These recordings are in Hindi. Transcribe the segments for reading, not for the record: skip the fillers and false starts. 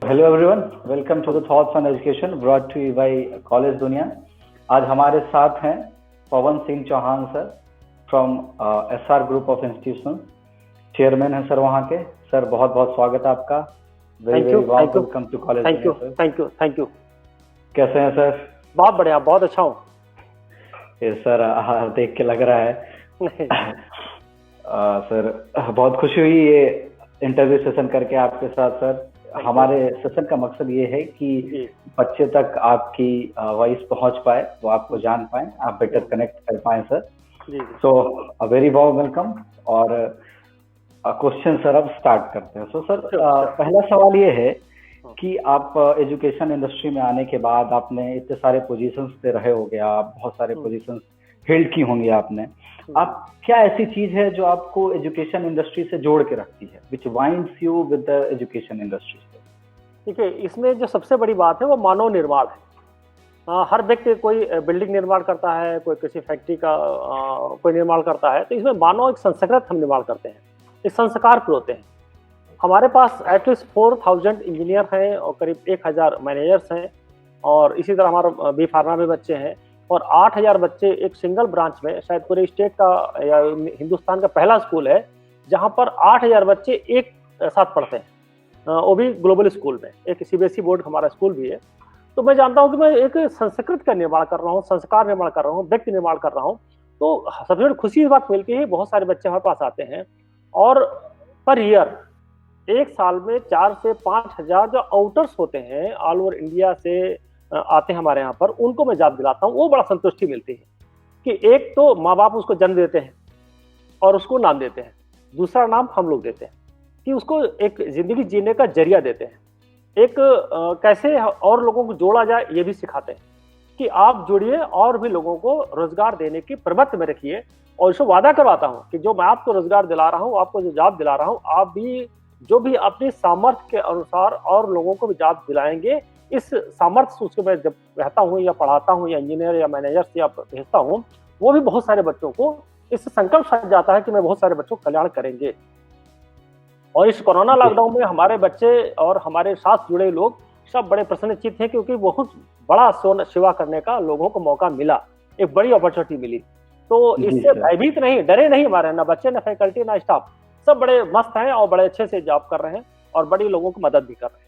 Hello everyone, welcome to the thoughts on education brought to you by college Duniya. आज हमारे साथ हैं Pawan Singh Chauhan sir from SR group of institution, chairman हैं सर वहाँ के। सर बहुत बहुत स्वागत है आपका। Very warm welcome to college Duniya sir. Thank you. कैसे हैं सर? बहुत बढ़िया, बहुत अच्छा हूँ। ये सर देख के लग रहा है सर बहुत खुशी हुई ये इंटरव्यू सेशन करके आपके साथ सर। हमारे सेशन का मकसद ये है कि बच्चे तक आपकी वॉइस पहुंच पाए, वो आपको जान पाए, आप बेटर कनेक्ट कर पाए sir. So very warm welcome. और क्वेश्चन सर अब स्टार्ट करते हैं। सो सर पहला सवाल ये है कि आप एजुकेशन इंडस्ट्री में आने के बाद आपने इतने सारे पोजीशंस पे रहे होंगे, आप बहुत सारे पोजीशंस होल्ड की होंगी आपने। आप क्या ऐसी चीज है जो आपको एजुकेशन इंडस्ट्री से जोड़ के रखती है, which winds you with the education industry? ठीक है, इसमें जो सबसे बड़ी बात है वो मानव निर्माण है। हर व्यक्ति कोई बिल्डिंग निर्माण करता है, कोई किसी फैक्ट्री का कोई निर्माण करता है, तो इसमें मानव एक संस्कृत हम निर्माण करते हैं, एक संस्कार होते हैं। हमारे पास एटलीस्ट 4000 इंजीनियर हैं और करीब 1000 मैनेजर्स हैं, और इसी तरह हमारा बी फार्मा में बच्चे हैं, और 8000 बच्चे एक सिंगल ब्रांच में, शायद पूरे स्टेट का या हिंदुस्तान का पहला स्कूल है जहां पर 8000 बच्चे एक साथ पढ़ते हैं, वो भी ग्लोबल स्कूल में। एक सीबीएसई बोर्ड हमारा स्कूल भी है। तो मैं जानता हूं कि मैं एक संस्कृत का निर्माण कर रहा हूं, संस्कार निर्माण कर रहा हूं, व्यक्ति निर्माण कर रहा हूं। तो सबसे बड़ी खुशी इस बात मिलती है, बहुत सारे बच्चे हमारे पास आते हैं, और पर ईयर एक साल में 4 से 5,000 जो आउटर्स होते हैं ऑल ओवर इंडिया से आते हैं हमारे यहाँ पर, उनको मैं जॉब दिलाता हूँ। वो बड़ा संतुष्टि मिलती है कि एक तो माँ बाप उसको जन्म देते हैं और उसको नाम देते हैं, दूसरा नाम हम लोग देते हैं कि उसको एक जिंदगी जीने का जरिया देते हैं, एक कैसे और लोगों को जोड़ा जाए ये भी सिखाते हैं कि आप जुड़िए और भी लोगों को रोजगार देने की प्रवृत्ति में रखिए। और इसको वादा करवाता हूँ कि जो मैं आपको रोजगार दिला रहा हूँ, आपको जो जॉब दिला रहा हूँ, आप भी जो भी अपनी सामर्थ्य के अनुसार और लोगों को भी जॉब दिलाएंगे। इस सामर्थ्य से उसके मैं जब रहता हूँ या पढ़ाता हूँ या इंजीनियर या मैनेजर से या भेजता हूँ, वो भी बहुत सारे बच्चों को इससे संकल्प सच जाता है कि मैं बहुत सारे बच्चों को कल्याण करेंगे। और इस कोरोना लॉकडाउन में हमारे बच्चे और हमारे साथ जुड़े लोग सब बड़े प्रसन्नचित्त हैं, क्योंकि बहुत बड़ा सेवा करने का लोगों को मौका मिला, एक बड़ी अपॉर्चुनिटी मिली। तो इससे भयभीत नहीं, डरे नहीं हमारे ना बच्चे, ना फैकल्टी, ना स्टाफ, सब बड़े मस्त हैं और बड़े अच्छे से जॉब कर रहे हैं और बड़ी लोगों को मदद भी कर रहे हैं।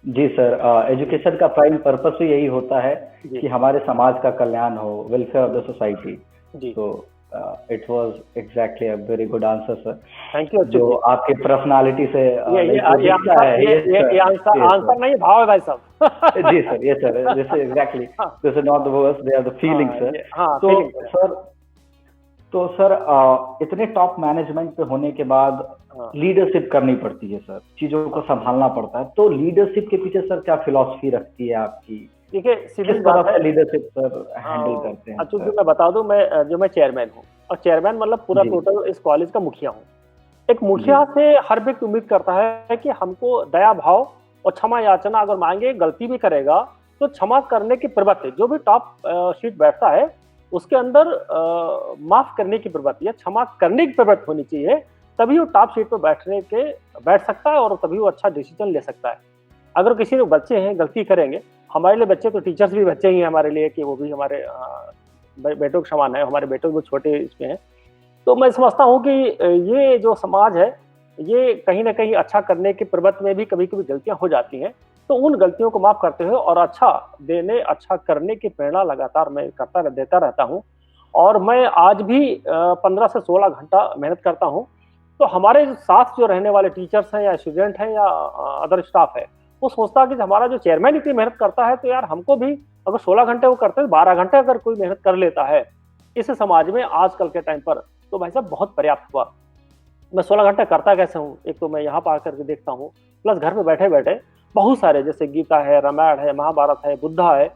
जी सर, एजुकेशन का प्राइम पर्पस भी यही होता है कि हमारे समाज का कल्याण हो, वेलफेयर ऑफ द सोसाइटी। तो it was exactly a very good answer sir. Thank you. जो आपके पर्सनालिटी से ये आंसर नहीं, भाव है भाई साहब। जी सर, ये sir, this is exactly, this is not the words, they are the feelings sir. तो सर इतने टॉप मैनेजमेंट पे होने के बाद लीडरशिप करनी पड़ती है सर, चीजों को संभालना पड़ता है। तो लीडरशिप के पीछे सर क्या फिलॉसफी रखती है आपकी? देखिए, सीधी बात है, लीडरशिप सर हैंडल करते हैं। अच्छा, मैं बता दूं, मैं चेयरमैन हूँ, और चेयरमैन मतलब पूरा टोटल इस कॉलेज का मुखिया हूँ। एक मुखिया से हर व्यक्ति उम्मीद करता है कि हमको दया भाव और क्षमा याचना अगर मांगे, गलती भी करेगा तो क्षमा करने की प्रवृत्ति, जो भी टॉप सीट बैठता है उसके अंदर माफ करने की प्रवृत्ति या क्षमा करने की प्रवृत्ति होनी चाहिए, तभी वो टॉप सीट पर बैठ सकता है और तभी वो अच्छा डिसीजन ले सकता है। अगर किसी लोग बच्चे हैं गलती करेंगे, हमारे लिए बच्चे तो टीचर्स भी बच्चे ही हैं हमारे लिए, कि वो भी हमारे बेटों के समान है, हमारे बेटों भी छोटे इसमें हैं। तो मैं समझता हूँ कि ये जो समाज है, ये कहीं ना कहीं अच्छा करने की प्रवृत्ति में भी कभी कभी गलतियां हो जाती हैं, तो उन गलतियों को माफ करते हुए और अच्छा करने की प्रेरणा लगातार मैं देता रहता हूँ। और मैं आज भी 15 से 16 घंटा मेहनत करता हूँ। तो हमारे साथ जो रहने वाले टीचर्स हैं या स्टूडेंट हैं या अदर स्टाफ है, वो सोचता है कि हमारा जो चेयरमैन इतनी मेहनत करता है, तो यार हमको भी अगर 16 घंटे वो करते हैं, 12 घंटे अगर कोई मेहनत कर लेता है इस समाज में आजकल के टाइम पर, तो भाई साहब बहुत पर्याप्त हुआ। मैं 16 घंटे करता कैसे हूँ? एक तो मैं यहाँ पर आकर के देखता हूँ, प्लस घर में बैठे बैठे बहुत सारे, जैसे गीता है, रामायण है, महाभारत है, बुद्धा है,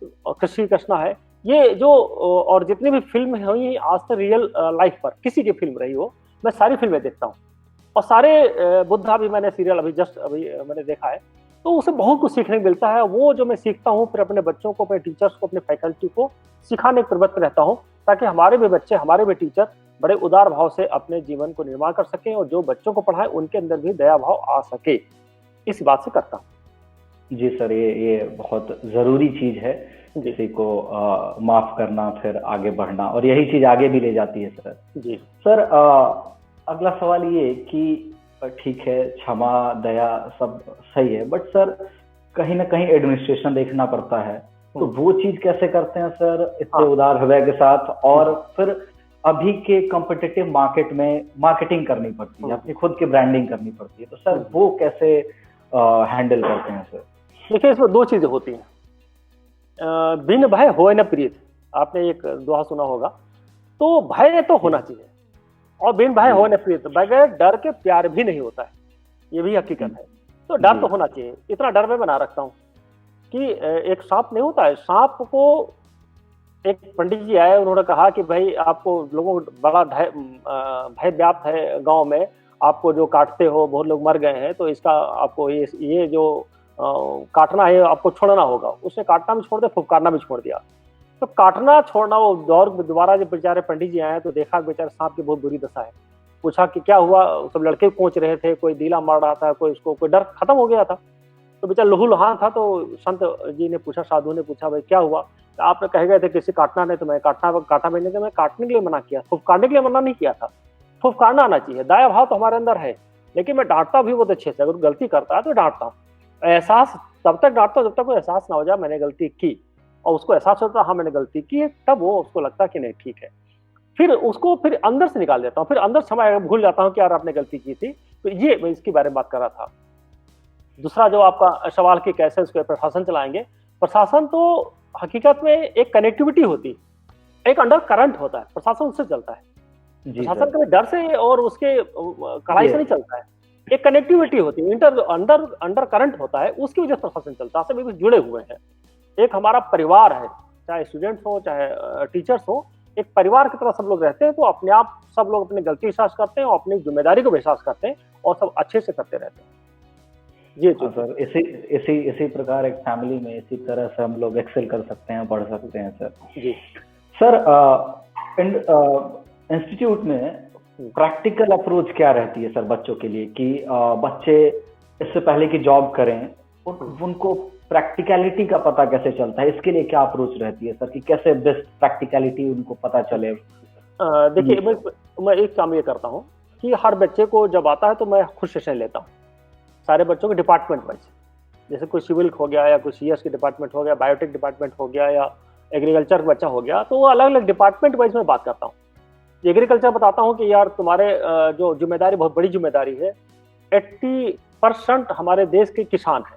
कृष्ण कृष्णा है, ये जो और जितनी भी फिल्म हुई आज तक रियल लाइफ पर किसी की फिल्म रही हो, मैं सारी फिल्में देखता हूँ। और सारे बुद्धा भी मैंने सीरियल अभी मैंने देखा है, तो उसे बहुत कुछ सीखने को मिलता है। वो जो मैं सीखता हूँ फिर अपने बच्चों को, अपने टीचर्स को, अपने फैकल्टी को सिखाने की प्रवृत्ति रहता हूँ, ताकि हमारे भी बच्चे, हमारे भी टीचर बड़े उदार भाव से अपने जीवन को निर्माण कर सकें और जो बच्चों को पढ़ाए उनके अंदर भी दया भाव आ सके। इस बात से करता हूँ। जी सर, ये बहुत जरूरी चीज है, जी किसी को माफ करना फिर आगे बढ़ना, और यही चीज आगे भी ले जाती है सर। जी सर अगला सवाल ये कि ठीक है, क्षमा दया सब सही है, बट सर कहीं ना कहीं एडमिनिस्ट्रेशन देखना पड़ता है, तो वो चीज कैसे करते हैं सर इतने हाँ उदार हृदय के साथ? और फिर अभी के कॉम्पिटिटिव मार्केट में मार्केटिंग करनी पड़ती है, अपनी खुद की ब्रांडिंग करनी पड़ती है, तो सर वो कैसे हैंडल करते हैं सर? देखिए, इसमें दो चीजें होती हैं। बिन भय होए न प्रीत, आपने एक दोहा सुना होगा। तो भय तो होना चाहिए, और बिन भय होए न प्रीत, बगैर डर के प्यार भी नहीं होता है, ये भी हकीकत है। तो डर तो होना चाहिए। इतना डर मैं बना रखता हूँ कि एक सांप नहीं होता है, सांप को एक पंडित जी आए, उन्होंने कहा कि भाई आपको लोगों को बड़ा भय व्याप्त है गांव में, आपको जो काटते हो बहुत लोग मर गए हैं, तो इसका आपको ये जो काटना है आपको छोड़ना होगा। उसने काटना भी छोड़ दिया, फुफकारना भी छोड़ दिया। तो काटना छोड़ना, वो दौर दोबारा जब बेचारे पंडित जी आए तो देखा बेचारे सांप की बहुत बुरी दशा है। पूछा कि क्या हुआ? सब लड़के पहुंच रहे थे, कोई दीला मार रहा था, कोई उसको कोई डर खत्म हो गया था। तो बेचारा लहूलुहान था। तो संत जी ने पूछा, साधु ने पूछा, भाई क्या हुआ? तो आपने कह गए थे किसी काटना नहीं, तो मैं काटा मैंने, तो मैं काटने के लिए मना किया, फुफकारने के लिए मना नहीं किया था। फुफकारना आना चाहिए, दया भाव तो हमारे अंदर है, लेकिन मैं डांटता भी बहुत अच्छे से। अगर गलती करता है तो डांटता हूँ। एहसास तब तक डांटता हूँ जब तक कोई एहसास ना हो जाए मैंने गलती की, और उसको एहसास होता है हाँ मैंने गलती की है, तब वो उसको लगता है कि नहीं ठीक है। फिर उसको फिर अंदर से निकाल देता हूँ, फिर अंदर समय भूल जाता हूँ कि यार आपने गलती की थी। तो ये मैं इसके बारे में बात कर रहा था। दूसरा जो आपका सवाल कि कैसे उसके प्रशासन चलाएंगे, प्रशासन तो हकीकत में एक कनेक्टिविटी होती है, एक अंडर करंट होता है, प्रशासन उससे चलता है। प्रशासन कभी डर से और उसके कड़ाई से नहीं चलता है, एक कनेक्टिविटी होती है, अंडर करंट होता है, उसकी वजह से प्रशासन चलता है, सब एक जुड़े हुए हैं। एक हमारा परिवार है, चाहे स्टूडेंट्स हो चाहे टीचर्स हो, एक परिवार की तरह सब लोग रहते हैं। तो अपने आप सब लोग अपनी गलती एहसास करते हैं और अपनी जिम्मेदारी को एहसास करते हैं और सब अच्छे से करते रहते हैं। जी हाँ सर, इसी प्रकार एक फैमिली में इसी तरह से हम लोग एक्सेल कर सकते हैं, बढ़ सकते हैं सर। जी सर इंस्टीट्यूट में प्रैक्टिकल अप्रोच क्या रहती है सर बच्चों के लिए, कि बच्चे इससे पहले कि जॉब करें उनको प्रैक्टिकलिटी का पता कैसे चलता है? इसके लिए क्या अप्रोच रहती है सर, कि कैसे बेस्ट प्रैक्टिकलिटी उनको पता चले? देखिए, मैं एक काम ये करता हूँ कि हर बच्चे को जब आता है तो मैं खुद सेशन लेता हूँ, सारे बच्चों के डिपार्टमेंट वाइज। जैसे कोई सिविल हो गया, या कोई सीएस के डिपार्टमेंट हो गया, बायोटेक डिपार्टमेंट हो गया, या एग्रीकल्चर बच्चा हो गया, तो वो अलग अलग डिपार्टमेंट वाइज में बात करता हूँ। एग्रीकल्चर बताता हूँ कि यार तुम्हारे जो जिम्मेदारी बहुत बड़ी जिम्मेदारी है, 80% हमारे देश के किसान हैं,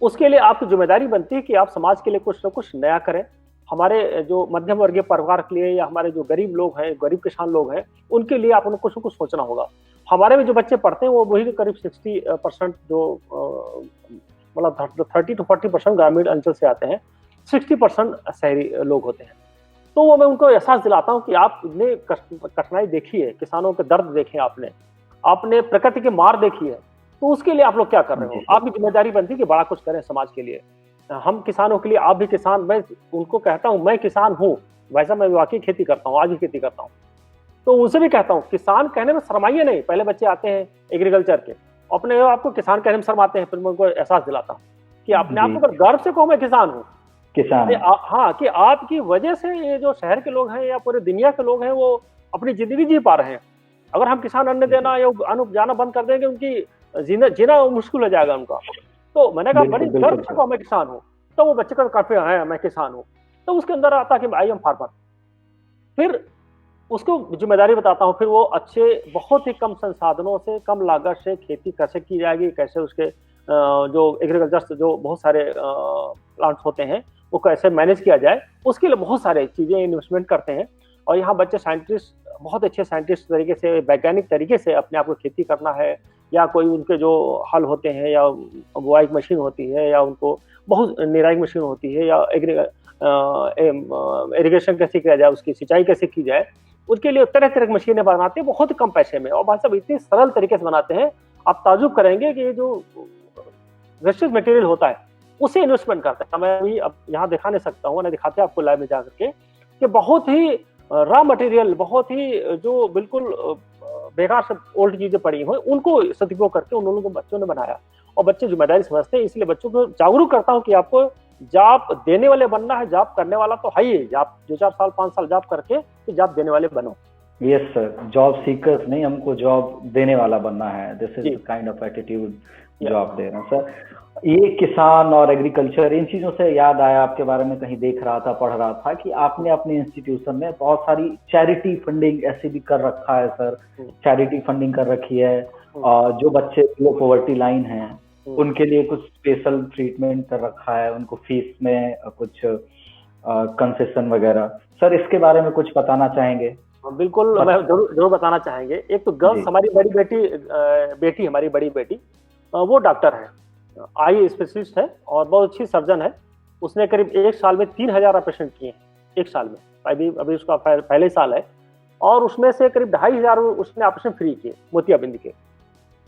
उसके लिए आपकी जिम्मेदारी बनती है कि आप समाज के लिए कुछ न कुछ नया करें। हमारे जो मध्यम वर्गीय परिवार के लिए, या हमारे जो गरीब लोग हैं, गरीब किसान लोग हैं, उनके लिए आपको कुछ न कुछ सोचना होगा। हमारे में जो बच्चे पढ़ते हैं वो वही करीब 60% जो मतलब 30 to 40% ग्रामीण अंचल से आते हैं, 60% शहरी लोग होते हैं। तो वो मैं उनको एहसास दिलाता हूँ कि आपने कठिनाई देखी है, किसानों के दर्द देखे आपने प्रकृति की मार देखी है, तो उसके लिए आप लोग क्या कर रहे हो? आपकी जिम्मेदारी बनती है कि बड़ा कुछ करें समाज के लिए। हम किसानों के लिए, आप भी किसान, मैं उनको कहता हूँ मैं किसान हूँ, वैसा मैं वाकई खेती करता हूँ, आज भी खेती करता हूँ। तो उनसे भी कहता हूँ किसान कहने में शर्माइए नहीं। पहले बच्चे आते हैं एग्रीकल्चर के, अपने आपको किसान कहने में शर्माते हैं, फिर मैं उनको एहसास दिलाता हूँ कि अपने आप को गर्व से कहो मैं किसान हूँ। हाँ, कि आपकी वजह से ये जो शहर के लोग हैं या पूरे दुनिया के लोग हैं वो अपनी जिंदगी जी पा रहे हैं। अगर हम किसान अन्न देना या अन्न उपजाना बंद कर देंगे, उनकी जीना मुश्किल हो जाएगा उनका। तो मैंने कहा बड़ी गर्व से कहो मैं किसान हूँ, तो वो बच्चे का काफी है मैं किसान हूँ, तो उसके अंदर आता कि आई एम फार्मर। फिर उसको जिम्मेदारी बताता हूँ, फिर वो अच्छे बहुत ही कम संसाधनों से, कम लागत से खेती कैसे की जाएगी, कैसे उसके जो एग्रीकल्चर से जो बहुत सारे प्लांट्स होते हैं वो कैसे मैनेज किया जाए, उसके लिए बहुत सारे चीजें इन्वेस्टमेंट करते हैं। और यहाँ बच्चे साइंटिस्ट, बहुत अच्छे साइंटिस्ट तरीके से, वैज्ञानिक तरीके से अपने आप को खेती करना है, या कोई उनके जो हल होते हैं, या बुआई मशीन होती है, या उनको बहुत निराई मशीन होती है, या इरिगेशन कैसे किया जाए, उसकी सिंचाई कैसे की जाए, उसके लिए तरह तरह की मशीनें बनाते हैं बहुत कम पैसे में, और भाई साहब इतनी सरल तरीके से बनाते हैं, आप ताजुब करेंगे कि जो वेस्टेज मटेरियल होता है उसे इन्वेस्टमेंट करते हैं। मैं भी अब यहाँ दिखा नहीं सकता हूँ, मैं दिखाते आपको लाइव में जाकर के, कि बहुत ही रॉ मटेरियल, बहुत ही जो बिल्कुल बेकार से ओल्ड चीजें पड़ी हुई उनको सदुपयोग करके उन लोगों को बच्चों ने बनाया। और बच्चे जिम्मेदारी समझते हैं। इसलिए बच्चों को जागरूक करता हूँ कि आपको जॉब देने वाले बनना है, जॉब करने वाला तो है ही, जॉब 2-4 साल 5 साल जॉब करके तो जॉब देने वाले बनो। यस सर, जॉब सीकर्स नहीं, हमको जॉब देने वाला बनना है। This is kind of attitude जो आप दे रहे हैं सर। ये किसान और एग्रीकल्चर, इन चीजों से याद आया, आपके बारे में कहीं देख रहा था, पढ़ रहा था कि आपने अपने इंस्टीट्यूशन में बहुत सारी चैरिटी फंडिंग ऐसे भी कर रखा है सर। चैरिटी फंडिंग कर रखी है, जो बच्चे लो पॉवर्टी लाइन हैं उनके लिए कुछ स्पेशल ट्रीटमेंट कर रखा है, उनको फीस में कुछ कंसेशन वगैरह। सर इसके बारे में कुछ बताना चाहेंगे? बिल्कुल, मैं जरूर बताना चाहेंगे। एक तो गर्ल्स, हमारी बड़ी बेटी हमारी बड़ी बेटी वो डॉक्टर है, आई स्पेशलिस्ट है और बहुत अच्छी सर्जन है। उसने करीब 1 साल में 3000 ऑपरेशन किए हैं, 1 साल में। अभी उसका पहले साल है और उसमें से करीब 2500 उसने ऑपरेशन फ्री किए, मोतियाबिंद के।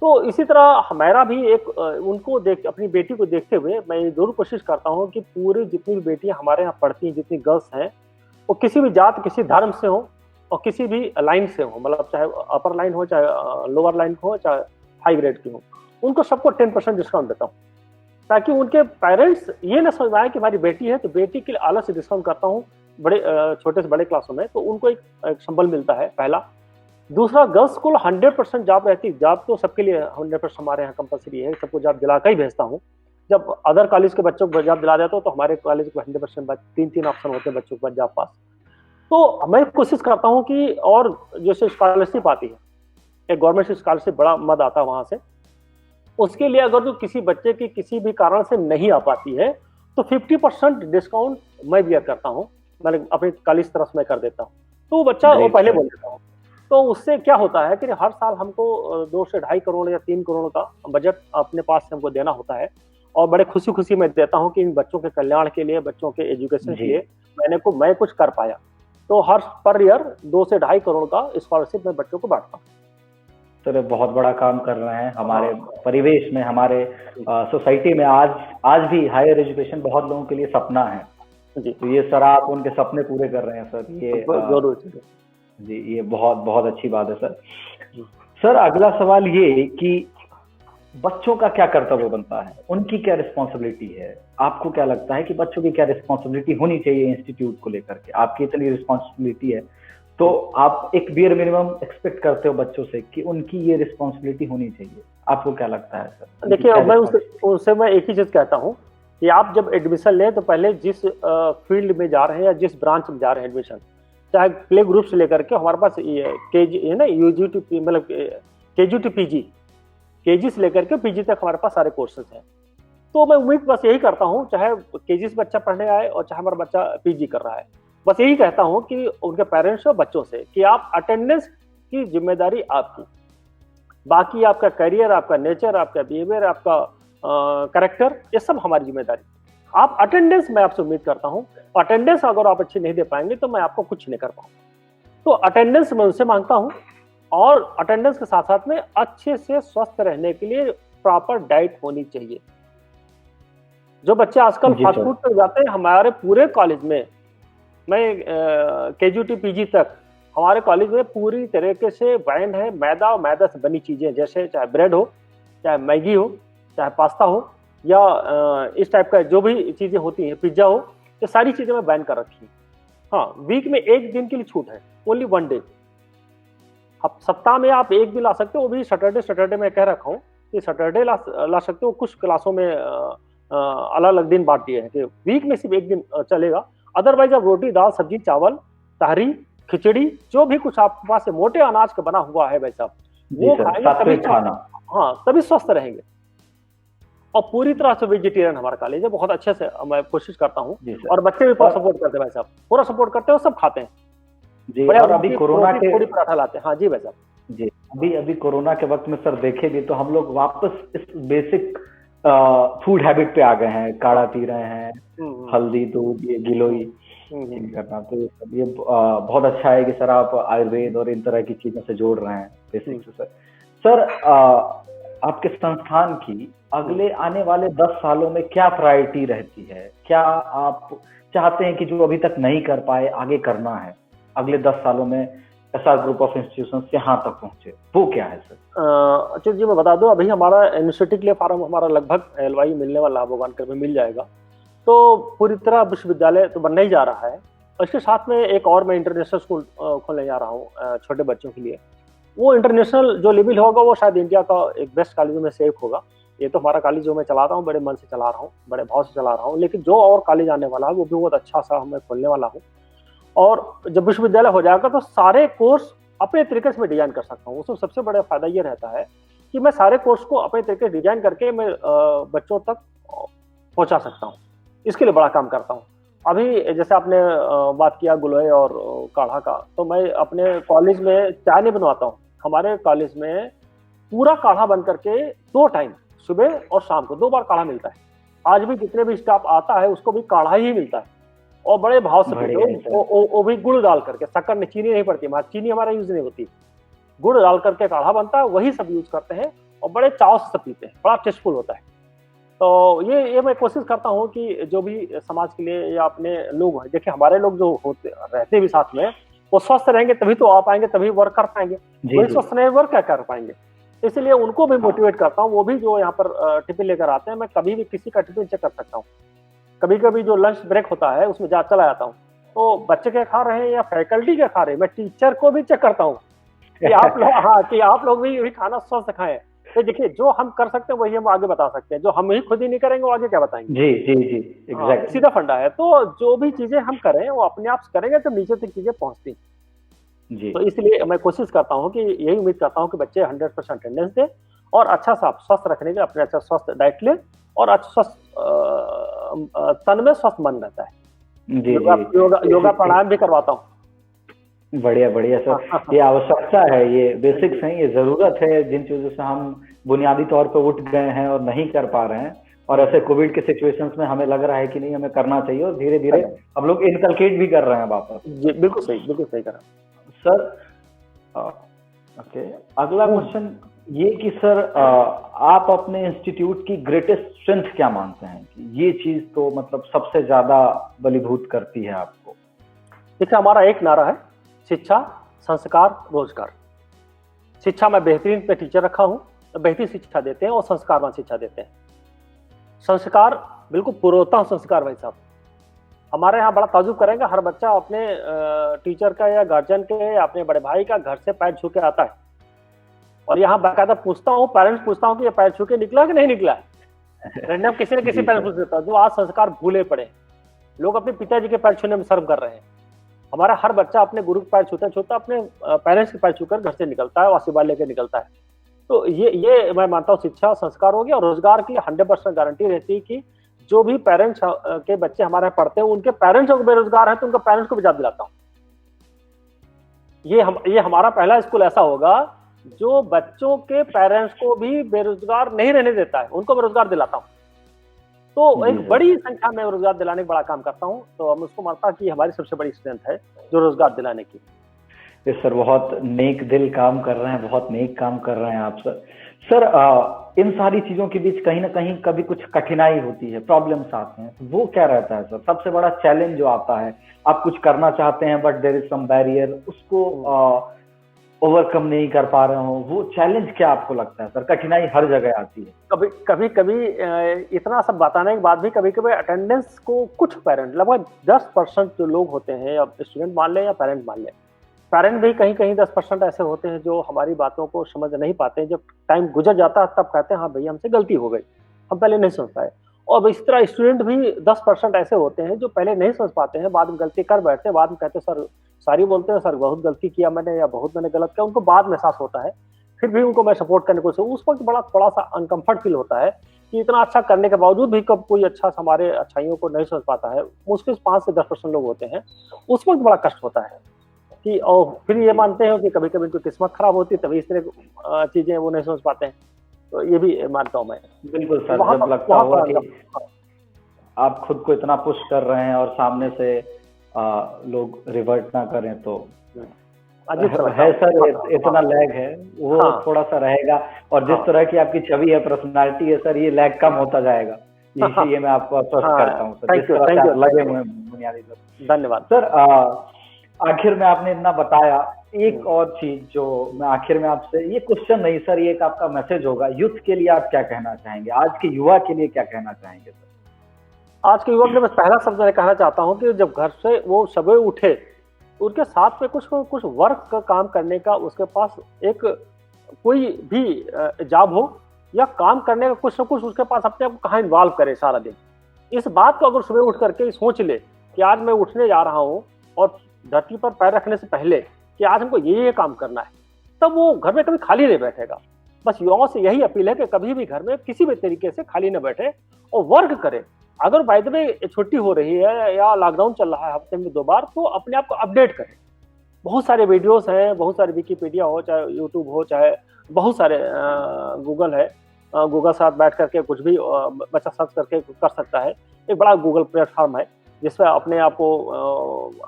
तो इसी तरह हमारा भी एक उनको अपनी बेटी को देखते हुए मैं जरूर कोशिश करता हूँ कि पूरी जितनी भी बेटियां हमारे यहाँ पढ़ती हैं, जितनी गर्ल्स हैं, वो किसी भी जात, किसी धर्म से हो और किसी भी लाइन से हो, मतलब चाहे अपर लाइन हो, चाहे लोअर लाइन हो, चाहे हाई ग्रेड की हो, उनको सबको 10% डिस्काउंट देता हूँ, ताकि उनके पेरेंट्स ये ना समझ आए कि हमारी बेटी है तो बेटी के लिए अलग से डिस्काउंट करता हूँ। बड़े छोटे से बड़े क्लासों में तो उनको एक संबल मिलता है, पहला। दूसरा, गर्ल्स को 100% जॉब रहती है। जॉब तो सबके लिए 100% हमारे यहाँ कंपलसरी है, सबको जॉब दिला कर ही भेजता हूँ। जब अदर कॉलेज के बच्चों को जॉब दिला देता हूँ तो हमारे कॉलेज को 100% 3 ऑप्शन होते हैं बच्चों को जॉब पास। तो मैं कोशिश करता हूँ कि, और जैसे स्कॉलरशिप आती है, एक गवर्नमेंट स्कॉलरशिप बड़ा मद आता है वहां से, उसके लिए अगर जो किसी बच्चे की किसी भी कारण से नहीं आ पाती है तो 50% डिस्काउंट मैं दिया करता हूँ, मतलब अपनी कॉलेज तरफ मैं कर देता हूँ। तो बच्चा वो पहले बोल देता हूँ। तो उससे क्या होता है कि हर साल हमको 2 से 2.5 करोड़ या 3 करोड़ का बजट अपने पास से हमको देना होता है और बड़े खुशी खुशी मैं देता हूँ कि इन बच्चों के कल्याण के लिए, बच्चों के एजुकेशन के लिए मैं कुछ कर पाया। तो हर पर ईयर 2 से 2.5 करोड़ का स्कॉलरशिप मैं बच्चों को बांटता हूँ। सर बहुत बड़ा काम कर रहे हैं हमारे परिवेश में, हमारे सोसाइटी में। आज भी हायर एजुकेशन बहुत लोगों के लिए सपना है जी। तो ये सर आप उनके सपने पूरे कर रहे हैं सर, ये जरूर जी, ये बहुत बहुत अच्छी बात है सर। सर अगला सवाल ये कि बच्चों का क्या कर्तव्य बनता है, उनकी क्या रिस्पॉन्सिबिलिटी है? आपको क्या लगता है कि बच्चों की क्या रिस्पॉन्सिबिलिटी होनी चाहिए इंस्टीट्यूट को लेकर के? आपकी इतनी रिस्पॉन्सिबिलिटी है तो आप एक बियर मिनिमम एक्सपेक्ट करते हो बच्चों से कि उनकी ये रिस्पॉन्सिबिलिटी होनी चाहिए, आपको क्या लगता है सर? देखिए, मैं उससे मैं एक ही चीज कहता हूँ कि आप जब एडमिशन लें तो पहले जिस फील्ड में जा रहे हैं या जिस ब्रांच में जा रहे हैं एडमिशन, चाहे प्ले ग्रुप से लेकर के हमारे पास केजी है ना, यूजी टू मतलब केजी टू पीजी, केजी से लेकर के पीजी तक हमारे पास सारे कोर्सेज हैं। तो मैं उम्मीद बस यही करता हूँ, चाहे केजी से बच्चा पढ़ने आए और चाहे हमारा बच्चा पीजी कर रहा है, बस यही कहता हूँ कि उनके पेरेंट्स और बच्चों से कि आप अटेंडेंस की जिम्मेदारी आपकी, बाकी आपका करियर, आपका नेचर, आपका बिहेवियर, आपका कैरेक्टर, ये सब हमारी जिम्मेदारी। आप अटेंडेंस, मैं आपसे उम्मीद करता हूँ, अटेंडेंस अगर आप अच्छी नहीं दे पाएंगे तो मैं आपको कुछ नहीं कर पाऊंगा। तो अटेंडेंस मैं उनसे मांगता हूँ और अटेंडेंस के साथ साथ में अच्छे से स्वस्थ रहने के लिए प्रॉपर डाइट होनी चाहिए। जो बच्चे आजकल फास्ट फूड पर जाते हैं, हमारे पूरे कॉलेज में, मैं केजी टू पीजी तक हमारे कॉलेज में पूरी तरीके से बैन है मैदा और मैदा से बनी चीजें, जैसे चाहे ब्रेड हो, चाहे मैगी हो, चाहे पास्ता हो, या इस टाइप का जो भी चीजें होती हैं, पिज्जा हो, ये सारी चीजें मैं बैन कर रखी है। हाँ, वीक में 1 दिन के लिए छूट है, ओनली 1 डे। अब सप्ताह में आप 1 दिन ला सकते हो, वो भी सैटरडे मैं कह रखा हूँ कि सैटरडे ला सकते हो। कुछ क्लासों में अलग अलग दिन बांट दिए हैं कि वीक में सिर्फ 1 दिन चलेगा। अदरवाइज आप रोटी, दाल, सब्जी, चावल, तहरी, खिचड़ी, जो भी कुछ आपके पास मोटे अनाज का बना हुआ है भाई साहब, वो खाएंगे तभी खाना, हाँ, तभी स्वस्थ रहेंगे। और पूरी तरह से वेजिटेरियन हमारा कॉलेज है, बहुत अच्छे से मैं कोशिश करता हूँ और बच्चे भी बहुत सपोर्ट करते हैं भाई साहब, पूरा सपोर्ट करते हैं, सब खाते हैं जी। और अभी कोरोना के थोड़ी पराठा लाते हैं। हाँ जी भाई साहब जी, अभी कोरोना के वक्त में सर देखे भी तो हम लोग वापस इस बेसिक फूड हैबिट पे आ गए हैं, काढ़ा पी रहे हैं, हल्दी, दूध, ये गिलोई करना। तो ये बहुत अच्छा है कि सर आप आयुर्वेद और इन तरह की चीजों से जोड़ रहे हैं बेसिक से। सर आपके संस्थान की अगले आने वाले 10 सालों में क्या प्रायोरिटी रहती है? क्या आप चाहते हैं कि जो अभी तक नहीं कर पाए आगे करना है अगले 10 सालों में? SR ग्रुप ऑफ इंस्टीट्यूशन यहाँ तक पहुंचे, वो क्या है सर? अच्युत जी, मैं बता दूं, अभी हमारा यूनिवर्सिटी के लिए फॉर्म हमारा लगभग LOI मिलने वाला, भगवान कर में मिल जाएगा। तो पूरी तरह विश्वविद्यालय तो बनने ही जा रहा है। उसके साथ में एक और मैं इंटरनेशनल स्कूल खोलने जा रहा हूँ छोटे बच्चों के लिए। वो इंटरनेशनल जो लेवल होगा वो शायद इंडिया का एक बेस्ट कॉलेज में से एक होगा। ये तो हमारा कॉलेज जो मैं चला रहा हूँ, बड़े मन से चला रहा हूँ, बड़े भाव से चला रहा हूँ, लेकिन जो और कॉलेज आने वाला है वो भी बहुत अच्छा सा मैं खोलने वाला हूँ। और जब विश्वविद्यालय हो जाएगा तो सारे कोर्स अपने तरीके से मैं डिजाइन कर सकता हूँ। उसमें सबसे बड़ा फायदा ये रहता है कि मैं सारे कोर्स को अपने तरीके से डिजाइन करके मैं बच्चों तक पहुंचा सकता हूँ। इसके लिए बड़ा काम करता हूँ। अभी जैसे आपने बात किया गुलोय और काढ़ा का, तो मैं अपने कॉलेज में चाय नहीं बनवाता हूँ। हमारे कॉलेज में पूरा काढ़ा बन करके 2 टाइम, सुबह और शाम को 2 बार काढ़ा मिलता है। आज भी जितने भी स्टाफ आता है उसको भी काढ़ा ही मिलता है, और बड़े भाव से पीते, वो भी गुड़ डाल करके। शक्कर में चीनी नहीं पड़ती, चीनी हमारा यूज नहीं होती, गुड़ डाल करके काढ़ा बनता है, वही सब यूज करते हैं और बड़े चाव से सब पीते हैं, बड़ा टेस्टफुल होता है। तो ये मैं कोशिश करता हूँ कि जो भी समाज के लिए या अपने लोग हैं, देखिए हमारे लोग जो होते रहते भी साथ में, वो स्वस्थ रहेंगे तभी तो आ पाएंगे, तभी वर्क कर पाएंगे। वही स्वस्थ नहीं वर्क क्या कर पाएंगे? इसलिए उनको भी मोटिवेट करता हूँ। वो भी जो यहाँ पर टिफिन लेकर आते हैं, मैं कभी भी किसी का टिफिन चेक कर सकता हूँ। कभी कभी जो लंच ब्रेक होता है उसमें चला जाता हूँ, तो बच्चे क्या खा रहे हैं या फैकल्टी क्या खा रहे हैं, मैं टीचर को भी चेक करता हूँ कि आप लोग, हाँ, कि आप लोग भी खाना स्वस्थ खाएं। तो देखिए, जो हम कर सकते हैं वही हम आगे बता सकते हैं, जो हम ही खुद ही नहीं करेंगे वो आगे क्या बताएंगे? जी जी जी, एग्जैक्टली, सीधा फंडा है। तो जो भी चीजें हम करें वो अपने आप से करेंगे तो नीचे तक चीजें पहुंचती जी। तो इसलिए मैं कोशिश करता हूँ कि यही उम्मीद करता हूँ कि बच्चे 100% अटेंडेंस दें और अच्छा सा स्वस्थ रखने के लिए अपने अच्छा स्वस्थ डाइट लें और अच्छा स्वस्थ तन में स्वस्थ मन रहता है। जी, योगा प्राणायाम भी करवाता हूँ। बढ़िया बढ़िया सर, ये आवश्यकता है, ये बेसिक्स हैं, ये जरूरत है, जिन चीजों से हम बुनियादी तौर पर उठ गए हैं और नहीं कर पा रहे हैं, और ऐसे कोविड के सिचुएशंस में हमें लग रहा है कि नहीं हमें करना चाहिए, और धीरे धीरे हम लोग इनकलकेट भी कर रहे हैं वापस। जी बिल्कुल सही कर रहे हैं सर। ओके, अगला क्वेश्चन ये कि सर आप अपने इंस्टीट्यूट की ग्रेटेस्ट स्ट्रेंथ क्या मानते हैं कि ये चीज तो मतलब सबसे ज्यादा बलीभूत करती है आपको? देखिए, हमारा एक नारा है, शिक्षा, संस्कार, रोजगार। शिक्षा में बेहतरीन पे टीचर रखा हूँ, बेहतरीन शिक्षा देते हैं और संस्कारवान शिक्षा देते हैं। संस्कार बिल्कुल पूर्वोत्तम संस्कार भाई साहब। हमारे यहाँ बड़ा ताजुब करेंगे, हर बच्चा अपने टीचर का या गार्जियन के या अपने बड़े भाई का घर से पैर छू के आता है, और यहाँ बाकायदा पूछता हूँ, पेरेंट्स पूछता हूँ कि ये पैर छू के निकला कि नहीं निकला। रैंडम किसी न किसी पेरेंट्स पूछ देता है जो आज संस्कार भूले पड़े। लोग अपने पिताजी के पैर छूने में शर्म कर रहे हैं। हमारा हर बच्चा अपने गुरु के पैर छूता अपने पेरेंट्स के पैर छूकर घर से निकलता है और आशीर्वाद लेकर निकलता है। तो ये मैं मानता हूँ शिक्षा संस्कार हो गया। और रोजगार की 100% गारंटी रहती है कि जो भी पेरेंट्स के बच्चे हमारे पढ़ते हैं उनके पेरेंट्स को बेरोजगार है तो उनके पेरेंट्स को भी जॉब दिलाता हूँ। ये हमारा पहला स्कूल ऐसा होगा जो बच्चों के पेरेंट्स को भी बेरोजगार नहीं रहने देता है, उनको रोजगार दिलाता हूँ। तो एक बड़ी संख्या में रोजगार दिलाने का बड़ा काम करता हूँ। तो हम उसको मानता कि हमारी सबसे बड़ी स्ट्रेंथ है जो रोजगार दिलाने की। सर बहुत नेक दिल काम कर रहे हैं, बहुत नेक काम कर रहे हैं आप सर। सर इन सारी चीजों के बीच कहीं ना कहीं कभी कुछ कठिनाई होती है, प्रॉब्लम्स आते हैं, तो वो क्या रहता है सर? सबसे बड़ा चैलेंज जो आता है, आप कुछ करना चाहते हैं but there is some barrier, उसको ओवरकम नहीं कर पा रहे हो, वो चैलेंज क्या आपको लगता है सर? कठिनाई हर जगह आती है। कभी इतना सब बताने के बाद भी कभी कभी अटेंडेंस को कुछ पेरेंट, लगभग 10% जो लोग होते हैं, या स्टूडेंट मान लें या पेरेंट मान लें, पेरेंट भी कहीं 10% ऐसे होते हैं जो हमारी बातों को समझ नहीं पाते। जब टाइम गुजर जाता है तब कहते हैं हाँ भैया हमसे गलती हो गई, हम पहले नहीं समझ पाए। और इस तरह स्टूडेंट भी 10% ऐसे होते हैं जो पहले नहीं समझ पाते हैं, बाद में गलती कर बैठते हैं, बाद में कहते हैं सर सारी बोलते हैं, सर बहुत गलती किया मैंने या बहुत मैंने गलत किया, उनको बाद में एहसास होता है। फिर भी उनको मैं सपोर्ट करने को, उस वक्त बड़ा थोड़ा सा अनकंफर्ट फील होता है कि इतना अच्छा करने के बावजूद भी कब कोई अच्छा हमारे अच्छाइयों को नहीं समझ पाता है। मुश्किल 5 से 10% लोग होते हैं, उस वक्त बड़ा कष्ट होता है कि, और फिर ये मानते हैं कि कभी कभी उनकी किस्मत खराब होती है तभी इस तरह चीजें वो नहीं समझ पाते हैं। तो ये भी मानता हूँ मैं। बिल्कुल सर, जब लगता होगा कि आप खुद को इतना पुश कर रहे हैं और सामने से लोग रिवर्ट ना करें तो है सर, इतना लैग है वो थोड़ा सा रहेगा। और जिस तरह की आपकी छवि है, पर्सनालिटी है सर, ये लैग कम होता जाएगा, ये मैं आपको आश्वस्त करता हूँ सर। जिस तरह से लगे हुए बुनियादी। धन्यवाद सर। आखिर में आपने इतना बताया एक और चीज जो मैं आखिर में आपसे, ये क्वेश्चन नहीं सर, ये एक आपका मैसेज होगा, यूथ के लिए आप क्या कहना चाहेंगे, आज के युवा के लिए क्या कहना चाहेंगे सर? आज के युवा के लिए बस पहला शब्द मैं कहना चाहता हूँ कि जब घर से वो सवेरे उठे, उनके साथ में कुछ वर्क का काम करने का उसके पास एक कोई भी जॉब हो या काम करने का कुछ ना कुछ उसके पास अपने आप को कहाँ इन्वॉल्व करे सारा दिन। इस बात को अगर सुबह उठ करके सोच ले कि आज मैं उठने जा रहा हूँ और धरती पर पैर रखने से पहले कि आज हमको ये काम करना है, तब वो घर में कभी खाली नहीं बैठेगा। बस युवाओं से यही अपील है कि कभी भी घर में किसी भी तरीके से खाली न बैठे और वर्क करे। अगर बाय द वे छुट्टी हो रही है या लॉकडाउन चल रहा है हफ्ते में 2 बार, तो अपने आप को अपडेट करें। बहुत सारे वीडियोस हैं, बहुत सारे विकिपीडिया हो, चाहे यूट्यूब हो, चाहे बहुत सारे गूगल है, गूगल साथ बैठ करके कुछ भी बच्चा सर्च करके कर सकता है। एक बड़ा गूगल प्लेटफॉर्म है जिसमें अपने आप को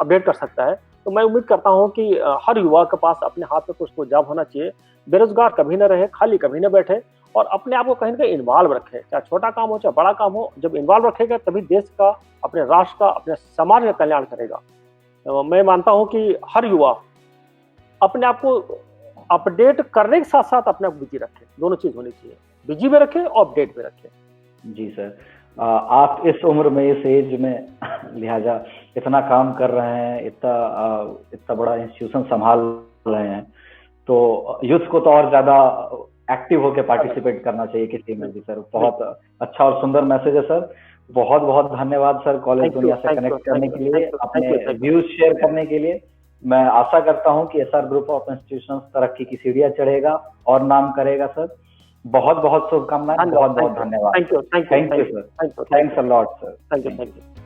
अपडेट कर सकता है। तो मैं उम्मीद करता हूँ कि हर युवा के पास अपने हाथ में कुछ जॉब होना चाहिए, बेरोजगार कभी न रहे, खाली कभी न बैठे और अपने आप को कहीं ना कहीं इन्वॉल्व रखे, चाहे छोटा काम हो चाहे बड़ा काम हो। जब इन्वॉल्व रखेगा तभी देश का, अपने राष्ट्र का, अपने समाज का कल्याण करेगा। तो मैं मानता हूँ कि हर युवा अपने आप को अपडेट करने के साथ साथ अपने आप को बिजी रखे, दोनों चीज होनी चाहिए, बिजी भी रखे और अपडेट भी रखे। जी सर, आप इस उम्र में, इस एज में लिहाजा इतना काम कर रहे हैं, इतना बड़ा इंस्टीट्यूशन संभाल रहे हैं, तो यूथ को तो और ज्यादा एक्टिव होकर पार्टिसिपेट करना चाहिए किसी में भी सर। बहुत अच्छा और सुंदर मैसेज है सर। बहुत बहुत धन्यवाद सर कॉलेज दुनिया से कनेक्ट करने के लिए, अपने व्यूज शेयर करने के लिए। मैं आशा करता हूं कि एसआर ग्रुप ऑफ इंस्टीट्यूशंस तरक्की की सीढ़ियां चढ़ेगा और नाम करेगा सर। बहुत बहुत शुभकामनाएं, बहुत बहुत धन्यवाद। Thank you sir, thanks a lot sir. Thank you.